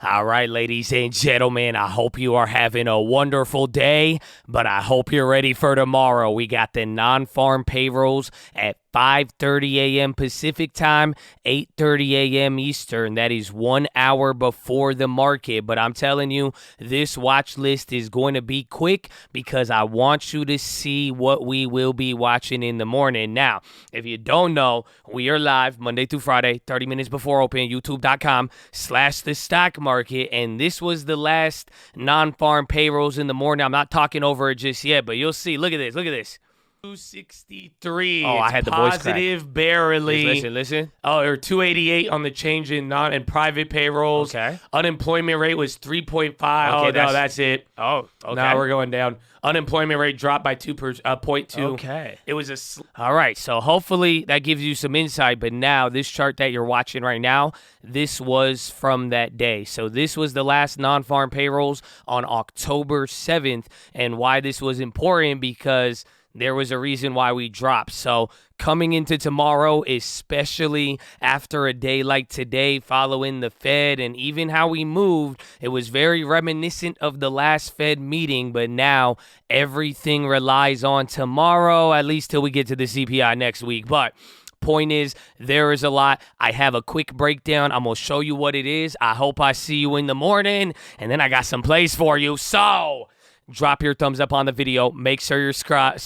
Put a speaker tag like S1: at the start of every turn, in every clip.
S1: All right, ladies and gentlemen, I hope you are having a wonderful day, but I hope you're ready for tomorrow. We got the non-farm payrolls at 5:30 a.m. Pacific time, 8:30 a.m. Eastern. That is 1 hour before the market. But I'm telling you, this watch list is going to be quick because I want you to see what we will be watching in the morning. Now, if you don't know, we are live Monday through Friday, 30 minutes before open, youtube.com/the stock market. And this was the last non-farm payrolls in the morning. I'm not talking over it just yet, but you'll see. Look at this. Look at this. 263.
S2: Oh, I had the voice crack.
S1: Positive barely.
S2: Listen.
S1: Oh, or 288 on the change in non and private payrolls.
S2: Okay.
S1: Unemployment rate was 3.5.
S2: Okay,
S1: No, that's it.
S2: Oh, okay.
S1: Now we're going down. Unemployment rate dropped by 2.2.
S2: Okay.
S1: It was all right. So hopefully that gives you some insight. But now this chart that you're watching right now, this was from that day. So this was the last non-farm payrolls on October 7th. And why this was important because there was a reason why we dropped. So coming into tomorrow, especially after a day like today, following the Fed and even how we moved, it was very reminiscent of the last Fed meeting. But now everything relies on tomorrow, at least till we get to the CPI next week. But point is, there is a lot. I have a quick breakdown. I'm going to show you what it is. I hope I see you in the morning. And then I got some plays for you. So drop your thumbs up on the video. Make sure you're subscribed.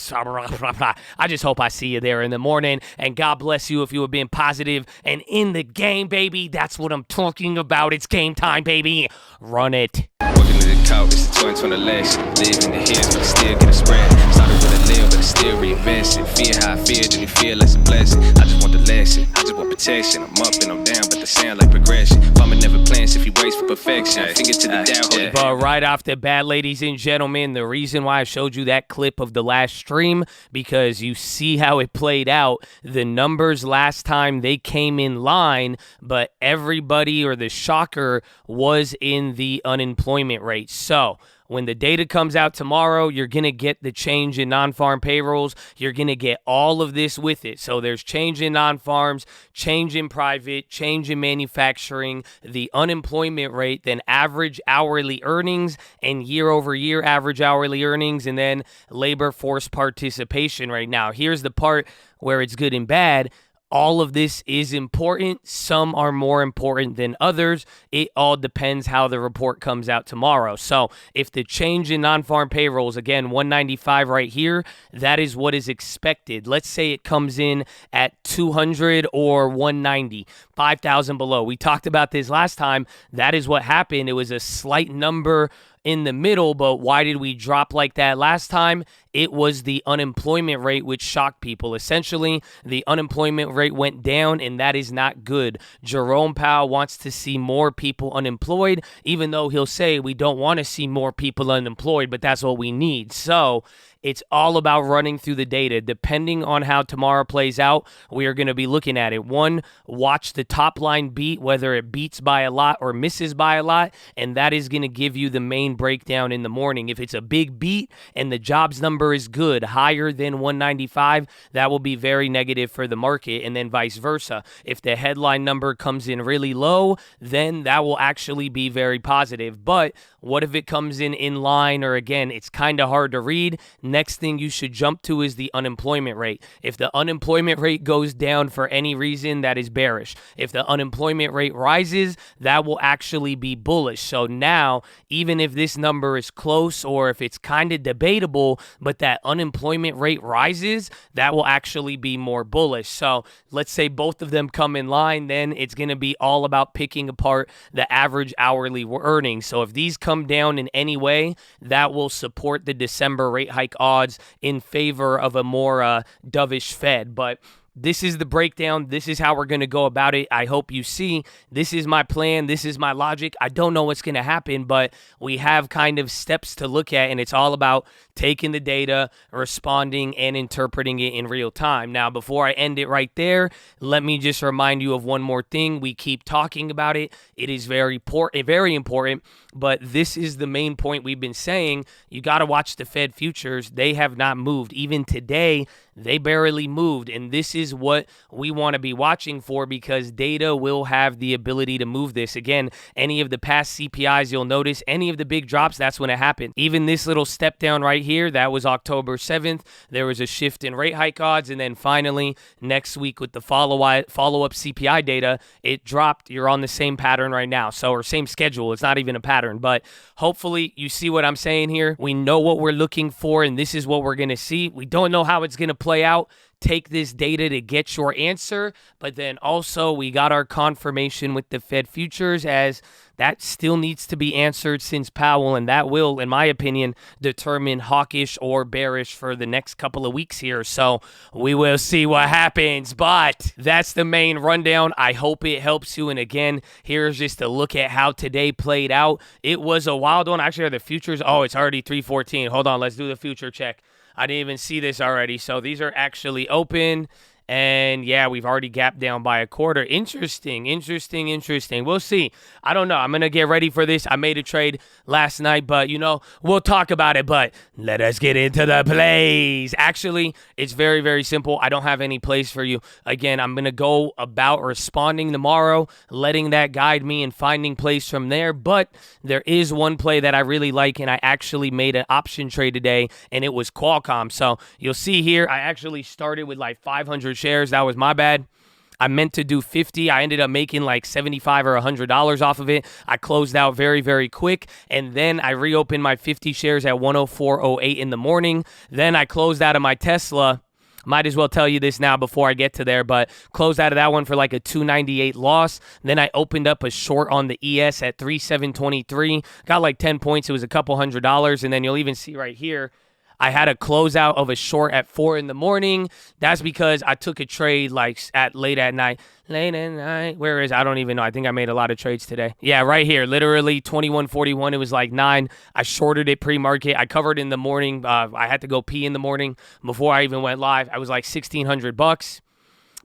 S1: I just hope I see you there in the morning. And God bless you if you have been positive and in the game, baby. That's what I'm talking about. It's game time, baby. Run it.
S3: Working to the couch, it's a 20 less. Live in the hills, but I still get a spread. Started with a live, but I still reinvest it. Feel how I feel, then you feel like it's a blessing. I just want the lesson, I just want protection. I'm up and I'm down, but the sound like progression. Farmer never plans if he waits for perfection. Finger to the down, hold it.
S1: But right off the bat, ladies and gentlemen, the reason why I showed you that clip of the last stream, because you see how it played out. The numbers last time, they came in line, but everybody, or the shocker, was in the unemployment rate. So when the data comes out tomorrow, you're going to get the change in non-farm payrolls. You're going to get all of this with it. So there's change in non-farms, change in private, change in manufacturing, the unemployment rate, then average hourly earnings and year-over-year average hourly earnings, and then labor force participation right now. Here's the part where it's good and bad. All of this is important. Some are more important than others. It all depends how the report comes out tomorrow. So if the change in non-farm payrolls, again, 195 right here, that is what is expected. Let's say it comes in at 200 or 190, 5,000 below. We talked about this last time. That is what happened. It was a slight number in the middle, but why did we drop like that last time? It was the unemployment rate which shocked people. Essentially, the unemployment rate went down, and that is not good. Jerome Powell wants to see more people unemployed, even though he'll say we don't want to see more people unemployed, but that's what we need. So it's all about running through the data. Depending on how tomorrow plays out, we are going to be looking at it. One, watch the top line beat, whether it beats by a lot or misses by a lot, and that is going to give you the main breakdown in the morning. If it's a big beat and the jobs number is good, higher than 195, that will be very negative for the market, and then vice versa. If the headline number comes in really low, then that will actually be very positive. But what if it comes in line, or again, it's kind of hard to read? Next thing you should jump to is the unemployment rate. If the unemployment rate goes down for any reason, that is bearish. If the unemployment rate rises, that will actually be bullish. So now, even if this number is close, or if it's kind of debatable, but that unemployment rate rises, that will actually be more bullish. So let's say both of them come in line, then it's going to be all about picking apart the average hourly earnings. So if these come down in any way, that will support the December rate hike odds in favor of a more dovish Fed. But this is the breakdown. This is how we're going to go about it. I hope you see. This is my plan. This is my logic. I don't know what's going to happen, but we have kind of steps to look at, and it's all about taking the data, responding, and interpreting it in real time. Now, before I end it right there, let me just remind you of one more thing. We keep talking about it. It is very important, but this is the main point we've been saying. You got to watch the Fed futures. They have not moved. Even today, they barely moved, and this is what we want to be watching for, because data will have the ability to move this. Again, any of the past CPIs, you'll notice any of the big drops, that's when it happened. Even this little step down right here, that was October 7th. There was a shift in rate hike odds, and then finally next week with the follow-up CPI data, it dropped. You're on the same pattern right now, or same schedule. It's not even a pattern, but hopefully you see what I'm saying here. We know what we're looking for, and this is what we're going to see. We don't know how it's going to play out. Take this data to get your answer, but then also we got our confirmation with the Fed futures, as that still needs to be answered since Powell, and that will, in my opinion, determine hawkish or bearish for the next couple of weeks here. So we will see what happens, but that's the main rundown. I hope it helps you. And again, here's just a look at how today played out. It was a wild one. Actually, are the futures? Oh, it's already 3:14. Hold on, let's do the future check. I didn't even see this already. So these are actually open. And yeah, we've already gapped down by a quarter. Interesting. We'll see. I don't know. I'm going to get ready for this. I made a trade last night, but we'll talk about it. But let us get into the plays. Actually, it's very, very simple. I don't have any plays for you. Again, I'm going to go about responding tomorrow, letting that guide me and finding plays from there. But there is one play that I really like, and I actually made an option trade today, and it was Qualcomm. So you'll see here, I actually started with like 500 shares. That was my bad. I meant to do 50. I ended up making like $75 or $100 off of it. I closed out very, very quick, and then I reopened my 50 shares at 104.08 in the morning. Then I closed out of my Tesla. Might as well tell you this now before I get to there, but closed out of that one for like a 298 loss. Then I opened up a short on the ES at 3723. Got like 10 points. It was a couple $100, and then you'll even see right here, I had a closeout of a short at 4 in the morning. That's because I took a trade like at late at night. Where is, I don't even know. I think I made a lot of trades today. Yeah, right here. Literally 21.41. It was like 9. I shorted it pre-market. I covered in the morning. I had to go pee in the morning before I even went live. I was like $1,600.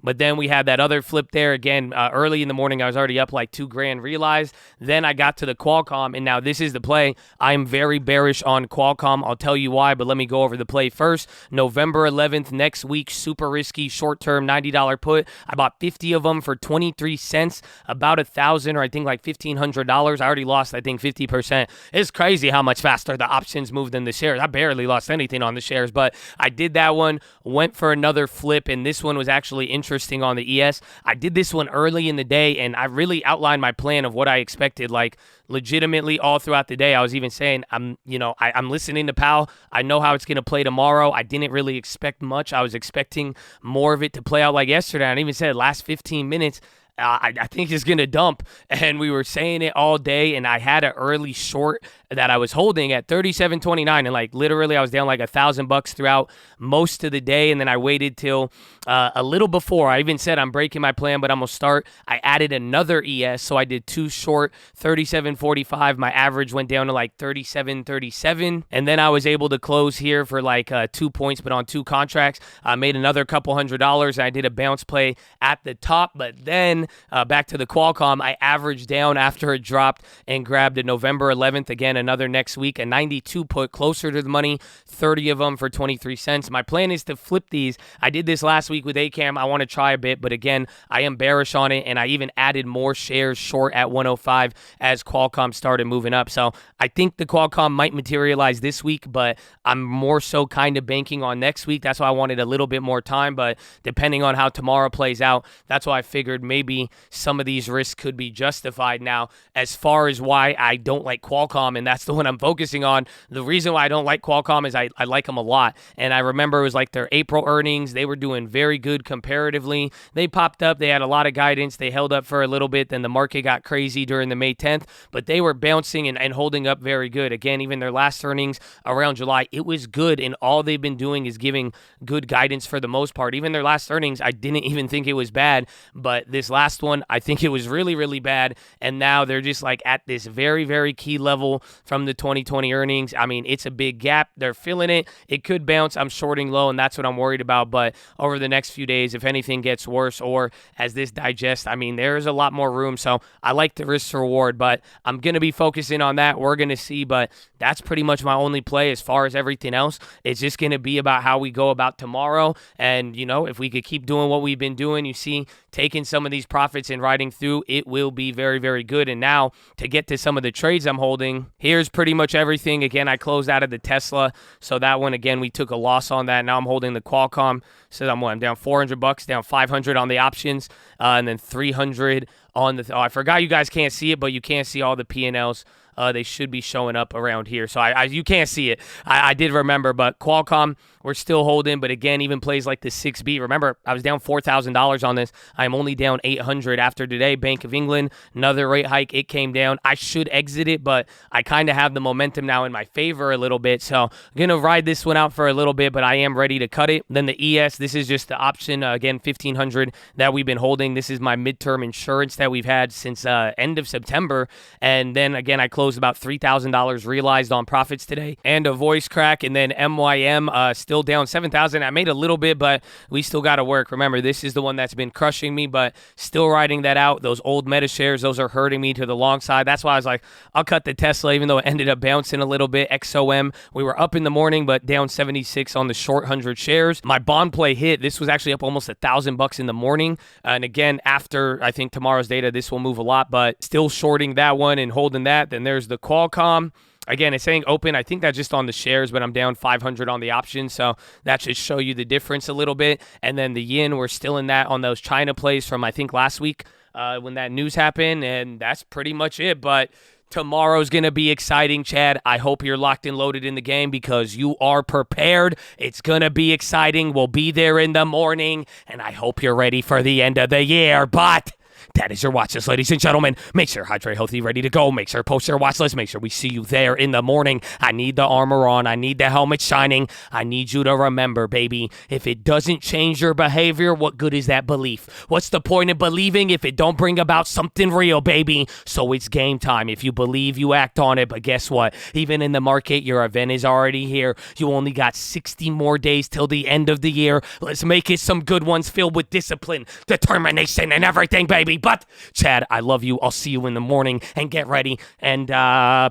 S1: But then we had that other flip there again early in the morning. I was already up like $2,000 realized. Then I got to the Qualcomm, and now this is the play. I'm very bearish on Qualcomm. I'll tell you why, but let me go over the play first. November 11th, next week, super risky, short-term $90 put. I bought 50 of them for 23 cents, about $1,000 or I think like $1,500. I already lost, I think, 50%. It's crazy how much faster the options move than the shares. I barely lost anything on the shares, but I did that one, went for another flip, and this one was actually interesting on the ES. I did this one early in the day, and I really outlined my plan of what I expected, like legitimately all throughout the day. I was even saying, I'm listening to Powell. I know how it's going to play tomorrow. I didn't really expect much. I was expecting more of it to play out like yesterday. I even said last 15 minutes, I think it's going to dump, and we were saying it all day, and I had an early short that I was holding at 37.29, and like literally I was down like $1,000 throughout most of the day, and then I waited till a little before. I even said I'm breaking my plan, but I'm going to start. I added another ES, so I did 2 short, 37.45. My average went down to like 37.37, and then I was able to close here for like 2 points, but on 2 contracts. I made another couple $100, and I did a bounce play at the top, but then back to the Qualcomm, I averaged down after it dropped and grabbed a November 11th, again, another next week, a 92 put closer to the money, 30 of them for 23 cents. My plan is to flip these. I did this last week with ACAM. I want to try a bit, but again, I am bearish on it, and I even added more shares short at 105 as Qualcomm started moving up. So I think the Qualcomm might materialize this week, but I'm more so kind of banking on next week. That's why I wanted a little bit more time, but depending on how tomorrow plays out, that's why I figured maybe some of these risks could be justified. Now, as far as why I don't like Qualcomm, and that's the one I'm focusing on, the reason why I don't like Qualcomm is I like them a lot. And I remember it was like their April earnings. They were doing very good comparatively. They popped up. They had a lot of guidance. They held up for a little bit. Then the market got crazy during the May 10th, but they were bouncing and holding up very good. Again, even their last earnings around July, it was good. And all they've been doing is giving good guidance for the most part. Even their last earnings, I didn't even think it was bad, but this last last one, I think it was really, really bad. And now they're just like at this very, very key level from the 2020 earnings. I mean, it's a big gap. They're filling it. It could bounce. I'm shorting low, and that's what I'm worried about. But over the next few days, if anything gets worse or as this digests, I mean, there's a lot more room. So I like the risk to reward, but I'm going to be focusing on that. We're going to see, but that's pretty much my only play as far as everything else. It's just going to be about how we go about tomorrow. And, you know, if we could keep doing what we've been doing, you see, taking some of these profits and riding through, it will be very, very good. And now to get to some of the trades I'm holding, here's pretty much everything. Again, I closed out of the Tesla. So that one, again, we took a loss on that. Now I'm holding the Qualcomm. So I'm down $400, down 500 on the options, and then 300 on the, I forgot you guys can't see it, but you can see all the P&Ls. They should be showing up around here. So you can't see it. I did remember, but Qualcomm, we're still holding. But again, even plays like the 6B. Remember, I was down $4,000 on this. I'm only down $800 after today. Bank of England, another rate hike. It came down. I should exit it, but I kind of have the momentum now in my favor a little bit. So I'm going to ride this one out for a little bit, but I am ready to cut it. Then the ES, this is just the option, again, 1,500 that we've been holding. This is my midterm insurance that we've had since end of September. And then, again, I closed about $3,000 realized on profits today. And a voice crack. And then MYM, still down 7,000. I made a little bit, but we still got to work. Remember, this is the one that's been crushing me, but still riding that out. Those old meta shares, those are hurting me to the long side. That's why I was like, I'll cut the Tesla, even though it ended up bouncing a little bit. XOM, we were up in the morning, but down 76 on the short 100 shares. My bond play hit. This was actually up almost $1,000 in the morning. And again, after I think tomorrow's data, this will move a lot, but still shorting that one and holding that. Then there's the Qualcomm. Again, it's saying open. I think that's just on the shares, but I'm down 500 on the options. So that should show you the difference a little bit. And then the yen, we're still in that on those China plays from, I think, last week when that news happened. And that's pretty much it. But tomorrow's going to be exciting, Chad. I hope you're locked and loaded in the game because you are prepared. It's going to be exciting. We'll be there in the morning. And I hope you're ready for the end of the year. But that is your watch list, ladies and gentlemen. Make sure hydrate, healthy, ready to go. Make sure post your watch list. Make sure we see you there in the morning. I need the armor on. I need the helmet shining. I need you to remember, baby, if it doesn't change your behavior, what good is that belief? What's the point of believing if it don't bring about something real, baby? So it's game time. If you believe, you act on it. But guess what? Even in the market, your event is already here. You only got 60 more days till the end of the year. Let's make it some good ones filled with discipline, determination, and everything, baby. But, Chad, I love you. I'll see you in the morning, and get ready, and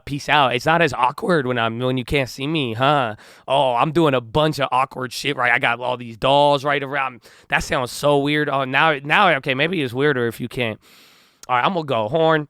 S1: peace out. It's not as awkward when you can't see me, huh? Oh, I'm doing a bunch of awkward shit, right? I got all these dolls right around. That sounds so weird. Oh, now, okay, maybe it's weirder if you can't. All right, I'm going to go horn.